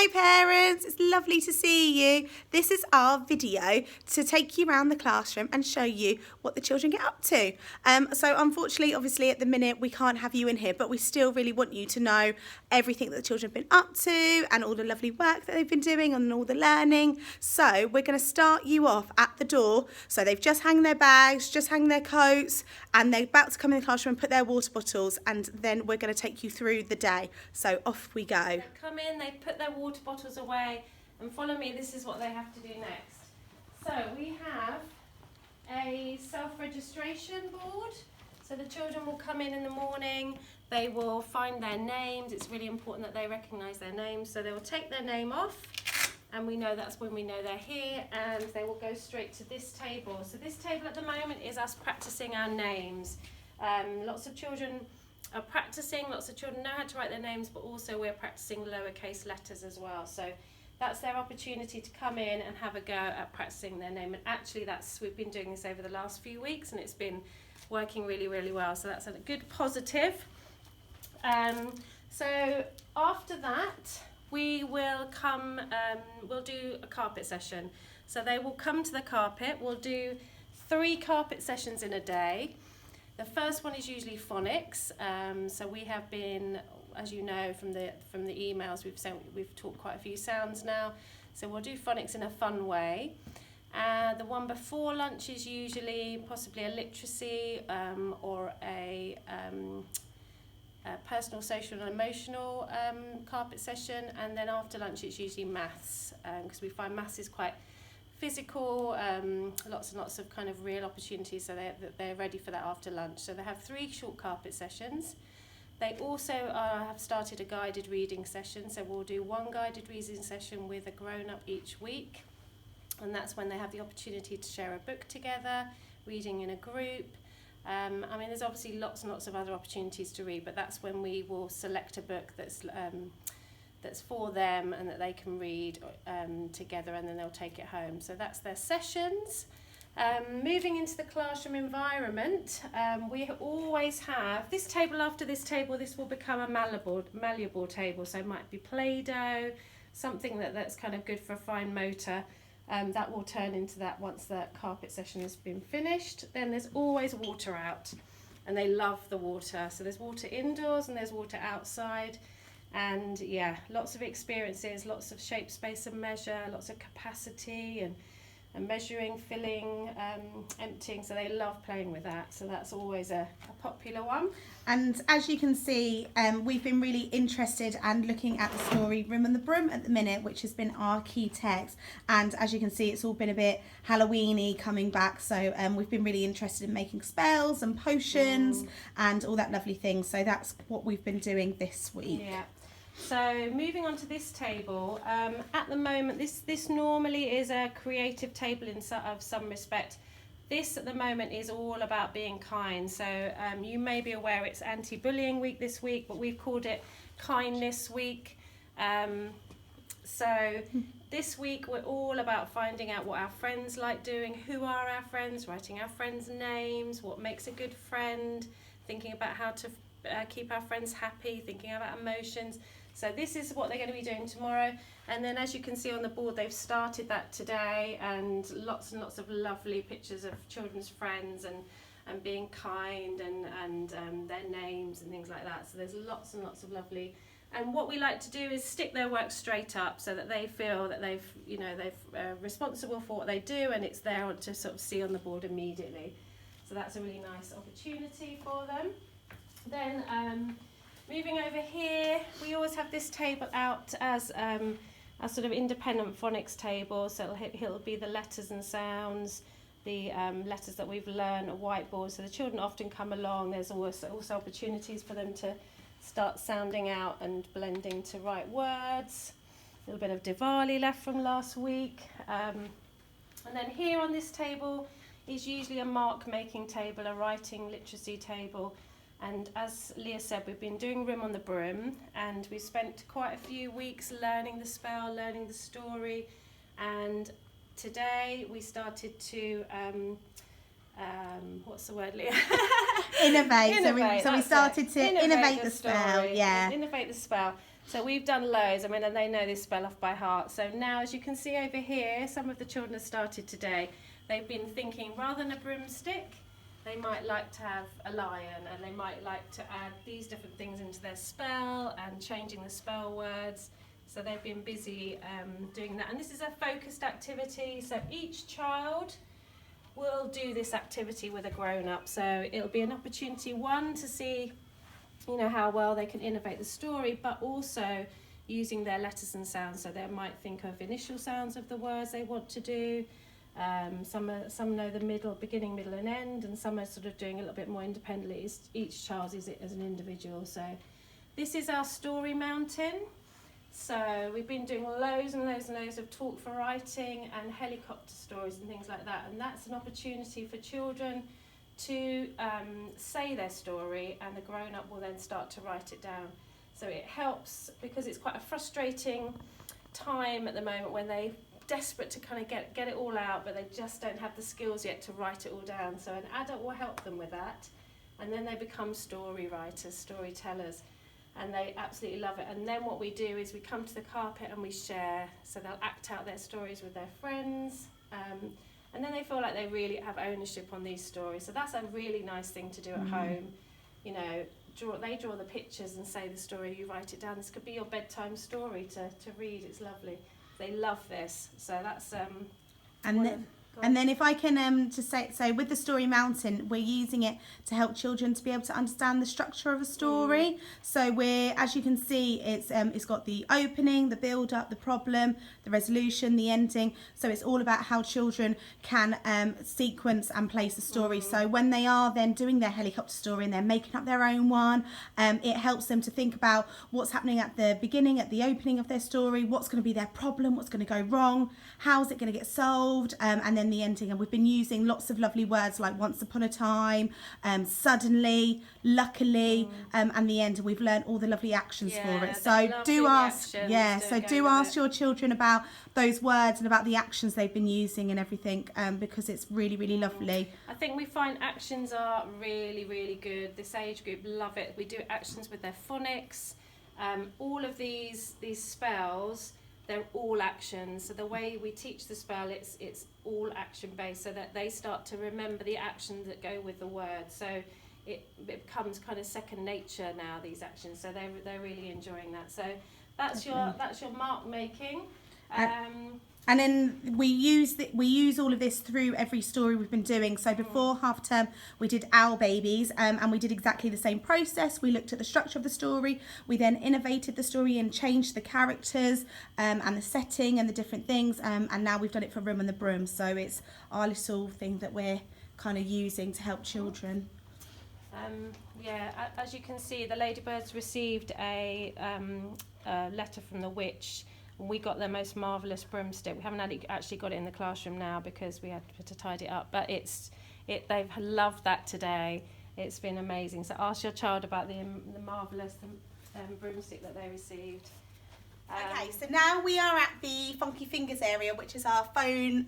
Hi parents, it's lovely to see you. This is our video to take you around the classroom and show you what the children get up to. So unfortunately, obviously at the minute we can't have you in here, but we still really want you to know everything that the children have been up to and all the lovely work that they've been doing and all the learning. So we're going to start you off at the door. So they've just hung their bags, just hung their coats, and they're about to come in the classroom and put their water bottles, and then we're going to take you through the day. So off we go. They come in, they put their water bottles away, and follow me, this is what they have to do next. So we have a self-registration board. So the children will come in the morning, they will find their names. It's really important that they recognise their names. So they will take their name off, and we know that's when we know they're here, and they will go straight to this table. So this table at the moment is us practising our names. Lots of children are practising, lots of children know how to write their names, but also we're practising lowercase letters as well. So that's their opportunity to come in and have a go at practising their name. And actually we've been doing this over the last few weeks, and it's been working really, really well. So that's a good positive. So after that, we will come, we'll do a carpet session. So they will come to the carpet. We'll do 3 carpet sessions in a day. The first one is usually phonics. So we have been, as you know from the emails we've taught quite a few sounds now. So we'll do phonics in a fun way. The one before lunch is usually possibly a literacy or a personal, social and emotional carpet session, and then after lunch it's usually maths, because we find maths is quite physical, lots and lots of kind of real opportunities, so they're ready for that after lunch. So they have 3 short carpet sessions. They also have started a guided reading session, so we'll do 1 guided reading session with a grown-up each week, and that's when they have the opportunity to share a book together, reading in a group. I mean, there's obviously lots and lots of other opportunities to read, but that's when we will select a book that's for them and that they can read together, and then they'll take it home. So that's their sessions. Moving into the classroom environment, we always have this table. After this table, this will become a malleable table, so it might be Play-Doh, something that's kind of good for fine motor. That will turn into that once the carpet session has been finished. Then there's always water out, and they love the water. So there's water indoors and there's water outside. And yeah, lots of experiences, lots of shape, space and measure, lots of capacity and measuring, filling, emptying. So they love playing with that. So that's always a popular one. And as you can see, we've been really interested and looking at the story Room on the Broom at the minute, which has been our key text. And as you can see, it's all been a bit Halloween-y coming back. So we've been really interested in making spells and potions and all that lovely thing. So that's what we've been doing this week. Yeah. So moving on to this table, at the moment, this normally is a creative table of some respect. This at the moment is all about being kind. So you may be aware it's anti-bullying week this week, but we've called it kindness week. So this week we're all about finding out what our friends like doing, who are our friends, writing our friends' names, what makes a good friend, thinking about how to keep our friends happy, thinking about emotions. So this is what they're going to be doing tomorrow, and then as you can see on the board, they've started that today, and lots of lovely pictures of children's friends and being kind and their names and things like that. So there's lots and lots of lovely, and what we like to do is stick their work straight up so that they feel that they're responsible for what they do, and it's there to sort of see on the board immediately. So that's a really nice opportunity for them. Then moving over here, we always have this table out as a sort of independent phonics table. So it'll be the letters and sounds, the letters that we've learned, a whiteboard. So the children often come along. There's also opportunities for them to start sounding out and blending to write words. A little bit of Diwali left from last week. And then here on this table is usually a mark-making table, a writing literacy table. And as Leah said, we've been doing Room on the Broom, and we spent quite a few weeks learning the spell, learning the story, and today we started to what's the word, Leah? Innovate. So we started to innovate the spell. Yeah. Innovate the spell. So we've done loads, and they know this spell off by heart. So now, as you can see over here, some of the children have started today. They've been thinking, rather than a broomstick, they might like to have a lion, and they might like to add these different things into their spell and changing the spell words. So they've been busy doing that. And this is a focused activity, so each child will do this activity with a grown-up. So it'll be an opportunity, one, to see how well they can innovate the story, but also using their letters and sounds. So they might think of initial sounds of the words they want to do. Some know the beginning, middle and end, and some are sort of doing a little bit more independently. Each child is it as an individual. So this is our story mountain. So we've been doing loads and loads and loads of talk for writing and helicopter stories and things like that, and that's an opportunity for children to say their story, and the grown-up will then start to write it down. So it helps, because it's quite a frustrating time at the moment when they're desperate to kind of get it all out, but they just don't have the skills yet to write it all down. So an adult will help them with that, and then they become story writers, storytellers, and they absolutely love it. And then what we do is we come to the carpet and we share, so they'll act out their stories with their friends, and then they feel like they really have ownership on these stories. So that's a really nice thing to do at home. They draw the pictures and say the story, you write it down. This could be your bedtime story to read. It's lovely. They love this. So that's and then if I can just say, so with the Story Mountain, we're using it to help children to be able to understand the structure of a story. So as you can see, it's got the opening, the build up, the problem, the resolution, the ending. So it's all about how children can sequence and place a story. So when they are then doing their helicopter story and they're making up their own one, it helps them to think about what's happening at the beginning, at the opening of their story, what's going to be their problem, what's going to go wrong, how's it going to get solved, and then the ending. And we've been using lots of lovely words like once upon a time, suddenly, luckily, and the end. We've learned all the lovely actions for it. So do ask your children about those words and about the actions they've been using and everything, because it's really, really lovely. I think we find actions are really, really good. This age group love it. We do actions with their phonics. All of these spells, they're all actions. So the way we teach the spell, it's all action based, so that they start to remember the actions that go with the word. So it becomes kind of second nature now, these actions. So they're really enjoying that. So that's your mark making. And then we use all of this through every story we've been doing. So before half term, we did Owl Babies, and we did exactly the same process. We looked at the structure of the story. We then innovated the story and changed the characters and the setting and the different things. And now we've done it for Room and the Broom. So it's our little thing that we're kind of using to help children. As you can see, the Ladybirds received a letter from the witch. We got their most marvellous broomstick. We haven't actually got it in the classroom now because we had to tidy it up, but they've loved that today. It's been amazing. So ask your child about the marvellous broomstick that they received. Okay, so now we are at the Funky Fingers area, which is our fine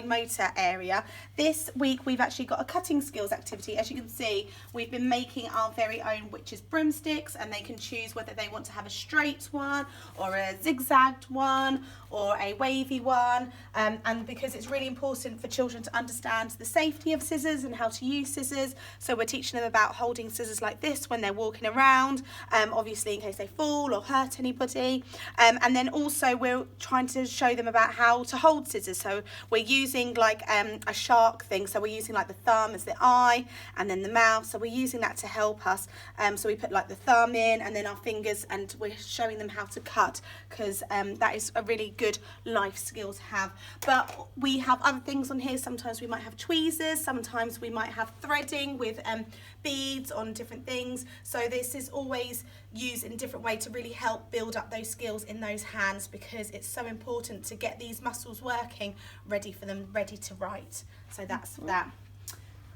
motor area. This week we've actually got a cutting skills activity. As you can see, we've been making our very own witches broomsticks, and they can choose whether they want to have a straight one or a zigzagged one or a wavy one, and because it's really important for children to understand the safety of scissors and how to use scissors, so we're teaching them about holding scissors like this when they're walking around, obviously in case they fall or hurt anybody. And then also we're trying to show them about how to hold scissors. So we're using like a shark thing. So we're using like the thumb as the eye and then the mouth. So we're using that to help us. So we put like the thumb in and then our fingers, and we're showing them how to cut, because that is a really good life skill to have. But we have other things on here. Sometimes we might have tweezers. Sometimes we might have threading with beads on different things. So this is always used in a different way to really help build up those skills in those hands, because it's so important to get these muscles working, ready to write. So that's that.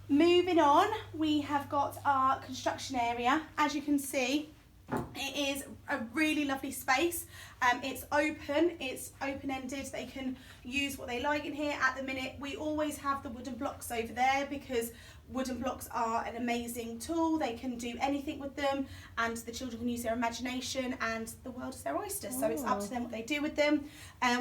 Moving on, we have got our construction area. As you can see, it is a really lovely space. It's open-ended. They can use what they like in here. At the minute, we always have the wooden blocks over there because Wooden blocks are an amazing tool. They can do anything with them, and the children can use their imagination, and the world is their oyster. So it's up to them what they do with them.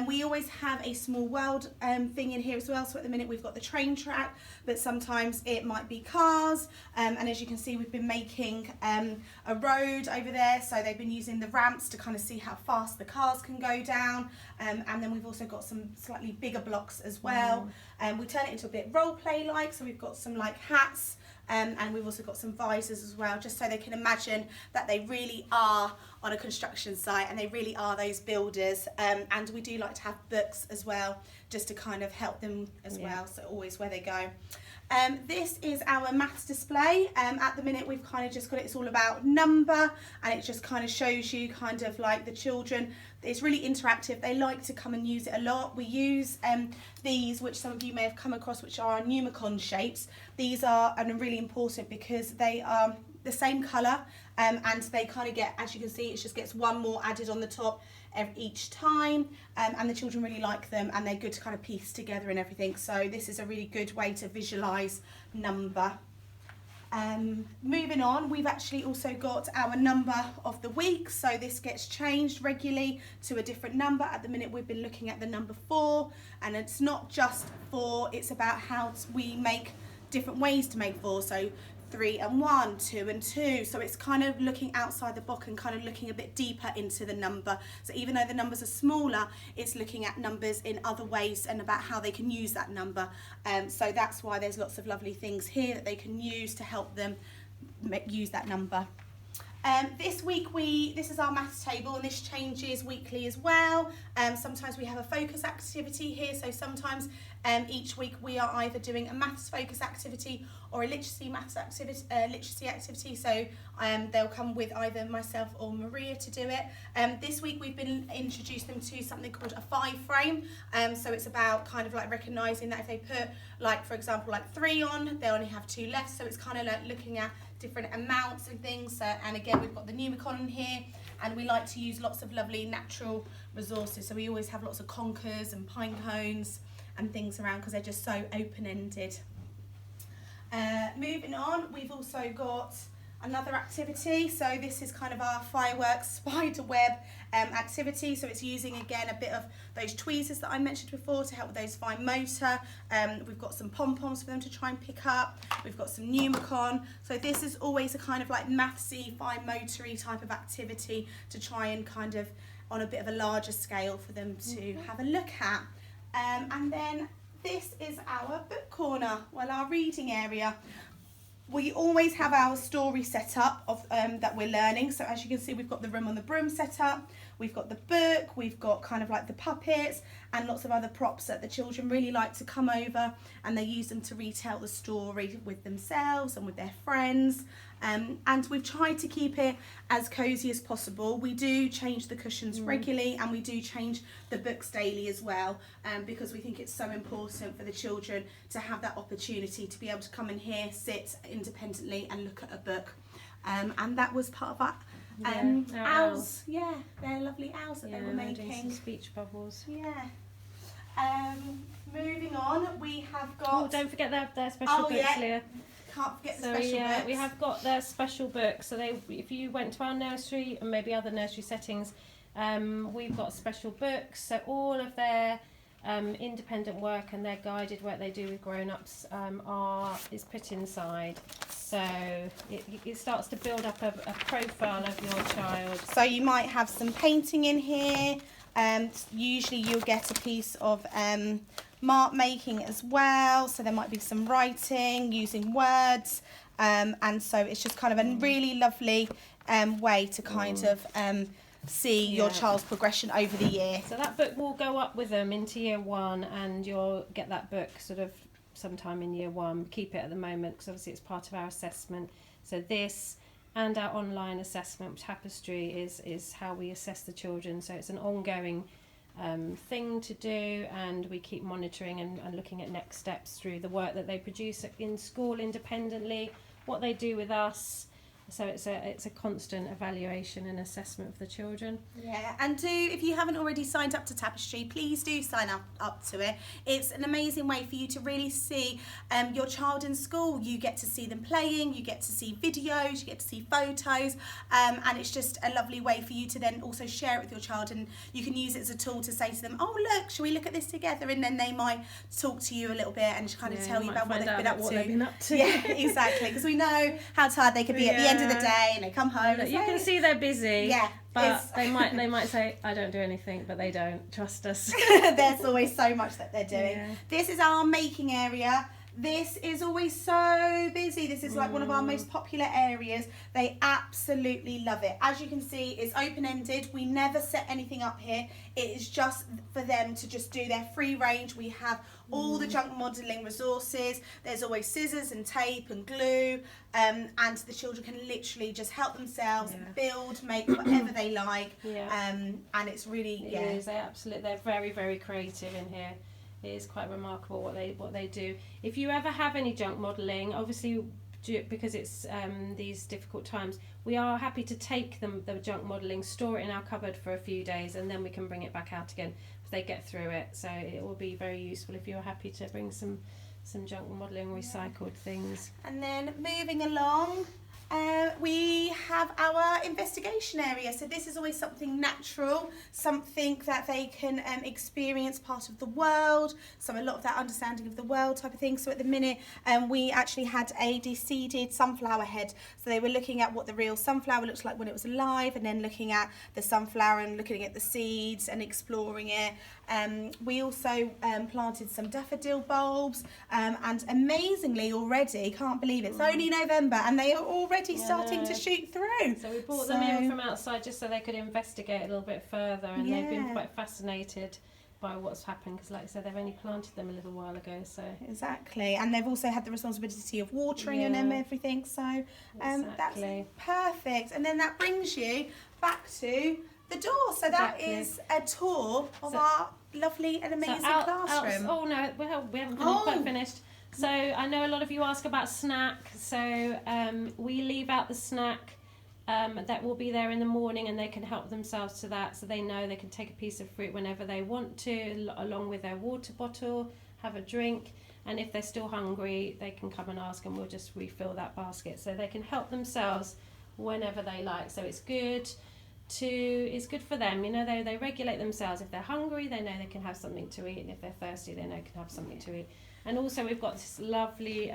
We always have a small world thing in here as well. So at the minute we've got the train track, but sometimes it might be cars. And as you can see, we've been making a road over there. So they've been using the ramps to kind of see how fast the cars can go down. And then we've also got some slightly bigger blocks as well. We turn it into a bit role play like. So we've got some like hats. And we've also got some visors as well, just so they can imagine that they really are on a construction site and they really are those builders. And we do like to have books as well, just to kind of help them as well, so always where they go. This is our maths display. At the minute we've kind of just got it, it's all about number, and it just kind of shows you kind of like the children. It's really interactive. They like to come and use it a lot. We use these, which some of you may have come across, which are our Numicon shapes. These are really important because they are the same colour, and they kind of get, as you can see, it just gets one more added on the top each time, and the children really like them, and they're good to kind of piece together and everything. So this is a really good way to visualise number. Moving on, we've actually also got our number of the week, so this gets changed regularly to a different number. At the minute we've been looking at the number 4, and it's not just 4, it's about how we make different ways to make 4, so 3 and 1, 2 and 2, so it's kind of looking outside the box and kind of looking a bit deeper into the number. So even though the numbers are smaller, it's looking at numbers in other ways and about how they can use that number. So that's why there's lots of lovely things here that they can use to help them use that number. This week this is our maths table, and this changes weekly as well. Sometimes we have a focus activity here, so sometimes each week we are either doing a maths focus activity or a literacy activity. So they'll come with either myself or Maria to do it. This week we've been introduced them to something called a 5 frame. So it's about kind of like recognising that if they put, like for example, like 3 on, they only have 2 left. So it's kind of like looking at different amounts and things. And again, we've got the Numicon in here, and we like to use lots of lovely natural resources. So we always have lots of conkers and pine cones and things around because they're just so open-ended. Moving on, we've also got another activity. So this is kind of our fireworks spider web activity. So it's using again a bit of those tweezers that I mentioned before to help with those fine motor. We've got some pom-poms for them to try and pick up. We've got some Numicon. So this is always a kind of like mathsy, fine motory type of activity to try and kind of on a bit of a larger scale for them to have a look at. And then this is our book corner, well, our reading area. We always have our story set up of that we're learning. So as you can see, we've got the room on the broom set up. We've got the book, we've got kind of like the puppets and lots of other props that the children really like to come over, and they use them to retell the story with themselves and with their friends. And we've tried to keep it as cosy as possible. We do change the cushions regularly, and we do change the books daily as well, because we think it's so important for the children to have that opportunity to be able to come in here, sit independently and look at a book. And that was part of our owls. Yeah, they're lovely owls that they were making. Doing some speech bubbles. Yeah. Moving on, we have got... Oh, don't forget their special books, Leah. Can't forget the special books. We have got their special books. So if you went to our nursery and maybe other nursery settings, we've got special books. So all of their independent work and their guided work they do with grown-ups is put inside. So it starts to build up a profile of your child. So you might have some painting in here. Usually you'll get a piece of mark making as well. So there might be some writing using words. And so it's just kind of a really lovely way to kind of see your child's progression over the year. So that book will go up with them into year 1, and you'll get that book sort of sometime in year 1. Keep it at the moment because obviously it's part of our assessment. So this and our online assessment Tapestry is how we assess the children. So it's an ongoing thing to do, and we keep monitoring and looking at next steps through the work that they produce in school independently, what they do with us. So it's a constant evaluation and assessment of the children. Yeah, and if you haven't already signed up to Tapestry, please do sign up to it. It's an amazing way for you to really see your child in school. You get to see them playing, you get to see videos, you get to see photos, and it's just a lovely way for you to then also share it with your child, and you can use it as a tool to say to them, oh look, shall we look at this together? And then they might talk to you a little bit and kind of tell you about what they've been up to. Yeah, exactly, because we know how tired they could be at the end of the day, and they come home. You can see they're busy. Yeah. But they might say, I don't do anything, but they don't. Trust us. There's always so much that they're doing. Yeah. This is our making area. This is always so busy. This is like one of our most popular areas. They absolutely love it. As you can see, it's open-ended. We never set anything up here. It is just for them to just do their free range. We have all the junk modelling resources. There's always scissors and tape and glue, and the children can literally just help themselves build, make whatever they like. And it's really It is. They're very, very creative in here. It is quite remarkable what they do. If you ever have any junk modelling, obviously because it's these difficult times, we are happy to take the junk modelling, store it in our cupboard for a few days, and then we can bring it back out again if they get through it. So it will be very useful if you're happy to bring some junk modelling, recycled things. And then moving along, we have our investigation area. So this is always something natural, something that they can experience, part of the world, so a lot of that understanding of the world type of thing. So at the minute we actually had a de-seeded sunflower head, so they were looking at what the real sunflower looks like when it was alive, and then looking at the sunflower and looking at the seeds and exploring it. We also planted some daffodil bulbs, and amazingly already, can't believe it's only November and they are already starting to shoot through. So we brought them in from outside just so they could investigate a little bit further, and they've been quite fascinated by what's happened, because like I said, they've only planted them a little while ago. So exactly, and they've also had the responsibility of watering them and everything, so that's perfect. And then that brings you back to the door, so that is a tour of our lovely and amazing classroom. Oh no, we haven't quite finished. So I know a lot of you ask about snack, so we leave out the snack that will be there in the morning, and they can help themselves to that, so they know they can take a piece of fruit whenever they want to, along with their water bottle, have a drink, and if they're still hungry they can come and ask, and we'll just refill that basket, so they can help themselves whenever they like. So it's good for them, you know, they regulate themselves. If they're hungry, they know they can have something to eat, and if they're thirsty, they know they can have something to eat. And also we've got this lovely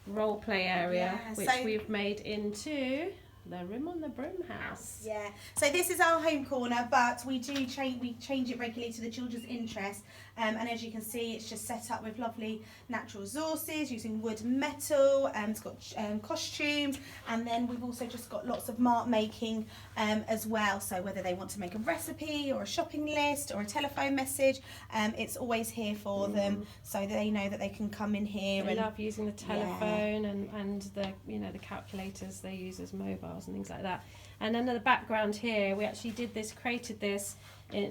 role play area, which we've made into the Room on the Broom house. Yeah, so this is our home corner, but we change it regularly to the children's interest, and as you can see, it's just set up with lovely natural resources using wood and metal. It's got costumes, and then we've also just got lots of mark making as well, so whether they want to make a recipe or a shopping list or a telephone message, it's always here for them, so that they know that they can come in here. They love using the telephone and the the calculators they use as mobiles and things like that. And under the background here, we actually created this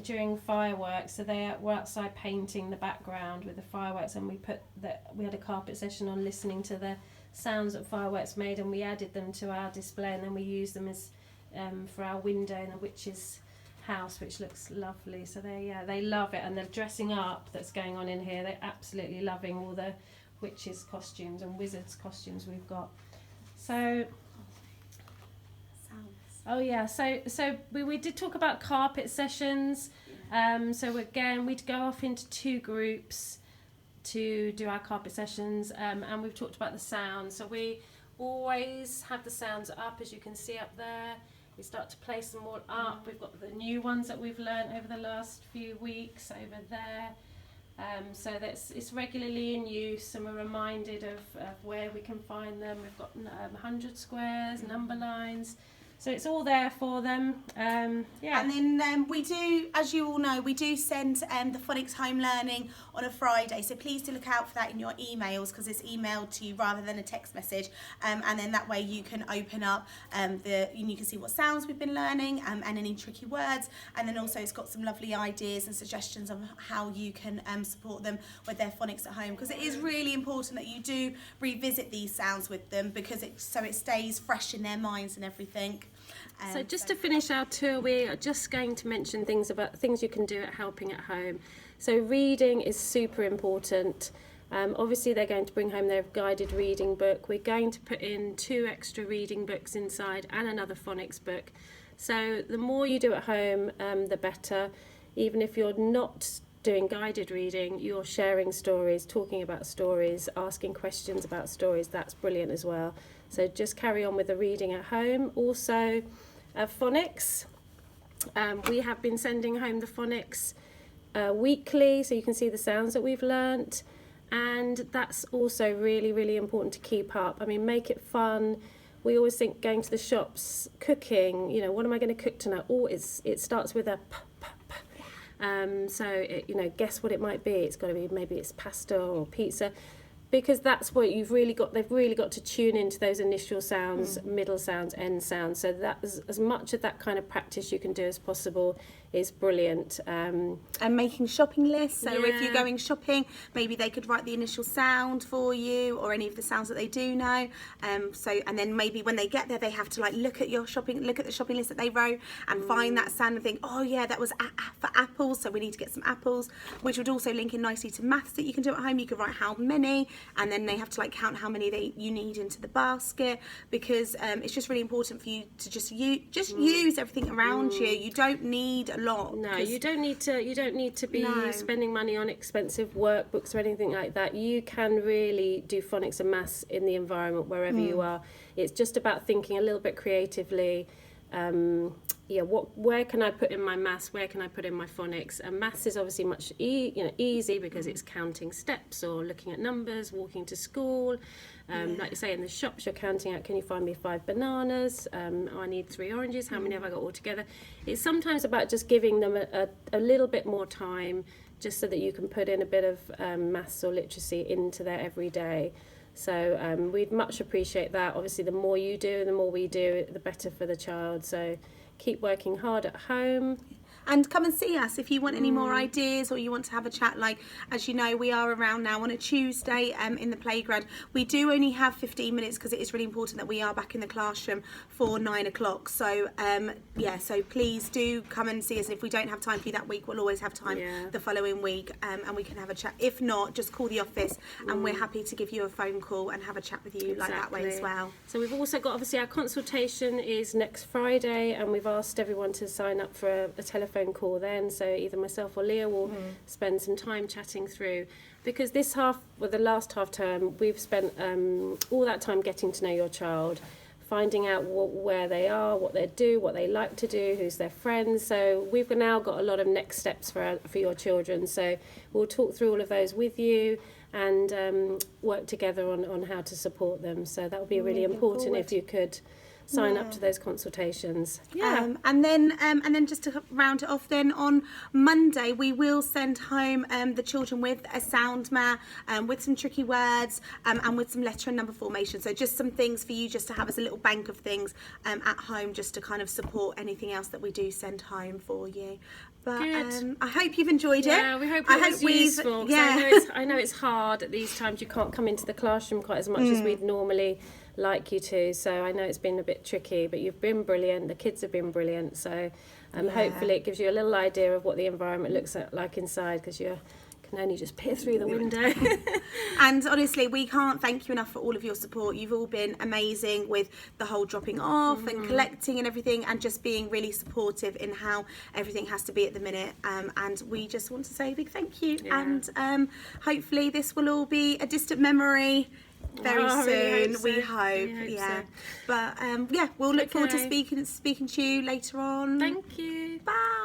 during fireworks, so they were outside painting the background with the fireworks, and we had a carpet session on listening to the sounds that fireworks made, and we added them to our display, and then we used them as for our window in the witch's house, which looks lovely. So they love it, and the dressing up that's going on in here, they're absolutely loving all the witches' costumes and wizards' costumes we've got. So so we did talk about carpet sessions. So again, we'd go off into 2 groups to do our carpet sessions, and we've talked about the sounds. So we always have the sounds up, as you can see up there. We start to place them all up. We've got the new ones that we've learnt over the last few weeks over there. So it's regularly in use, and we're reminded of where we can find them. We've got 100 squares, number lines. So it's all there for them. And then we do, as you all know, we do send the phonics home learning on a Friday. So please do look out for that in your emails, because it's emailed to you rather than a text message. And then that way you can open up you can see what sounds we've been learning and any tricky words. And then also it's got some lovely ideas and suggestions of how you can support them with their phonics at home, because it is really important that you do revisit these sounds with them, because it stays fresh in their minds and everything. So just to finish our tour, we are just going to mention things you can do at helping at home. So reading is super important. Obviously they're going to bring home their guided reading book. We're going to put in 2 extra reading books inside and another phonics book. So the more you do at home, the better. Even if you're not doing guided reading, you're sharing stories, talking about stories, asking questions about stories. That's brilliant as well. So just carry on with the reading at home. Also, phonics. We have been sending home the phonics weekly, so you can see the sounds that we've learnt. And that's also really, really important to keep up. I mean, make it fun. We always think going to the shops, cooking, what am I going to cook tonight? Oh, it starts with a p, p, p. So, guess what it might be. It's got to be, maybe it's pasta or pizza, because that's what they've really got to tune into those initial sounds, middle sounds, end sounds. So that as much of that kind of practice you can do as possible is brilliant. And making shopping lists. So if you're going shopping, maybe they could write the initial sound for you, or any of the sounds that they do know. And then maybe when they get there, they have to look at the shopping list that they wrote and find that sound and think, oh yeah, that was for apples, so we need to get some apples, which would also link in nicely to maths that you can do at home. You could write how many, and then they have to count how many you need into the basket, because it's just really important for you to just use everything around you. You don't need a lot. No, you don't need to be spending money on expensive workbooks or anything like that. You can really do phonics and maths in the environment wherever you are. It's just about thinking a little bit creatively. Where can I put in my maths? Where can I put in my phonics? And maths is obviously much easy, because it's counting steps or looking at numbers, walking to school. Like you say, in the shops, you're counting out, can you find me 5 bananas? I need 3 oranges. How many have I got all together? It's sometimes about just giving them a little bit more time, just so that you can put in a bit of maths or literacy into their everyday. So we'd much appreciate that. Obviously, the more you do, the more we do, the better for the child. So keep working hard at home. And come and see us if you want any more ideas, or you want to have a chat. As you know, we are around now on a Tuesday in the playground. We do only have 15 minutes, because it is really important that we are back in the classroom for 9 o'clock. So so please do come and see us. And if we don't have time for you that week, we'll always have time the following week, and we can have a chat. If not, just call the office and we're happy to give you a phone call and have a chat with you that way as well. So we've also got, obviously, our consultation is next Friday, and we've asked everyone to sign up for a telephone call then. So either myself or Leah will spend some time chatting through, because the last half term, we've spent all that time getting to know your child, finding out where they are, what they do, what they like to do, who's their friends. So we've now got a lot of next steps for your children. So we'll talk through all of those with you and work together on how to support them. So that would be really important if you could sign up to those consultations. And then just to round it off, then on Monday we will send home the children with a sound map, with some tricky words, and with some letter and number formation. So just some things for you just to have as a little bank of things at home, just to kind of support anything else that we do send home for you. But I hope you've enjoyed it. Yeah, we hope it was useful. I know it's hard at these times. You can't come into the classroom quite as much as we'd normally like you to. So I know it's been a bit tricky, but you've been brilliant. The kids have been brilliant. So hopefully it gives you a little idea of what the environment looks like inside, because you can only just peer through the window. And honestly, we can't thank you enough for all of your support. You've all been amazing with the whole dropping off and collecting and everything, and just being really supportive in how everything has to be at the minute. And we just want to say a big thank you. And hopefully this will all be a distant memory very soon. Really we hope. So. But we'll look forward to speaking to you later on. Thank you. Bye.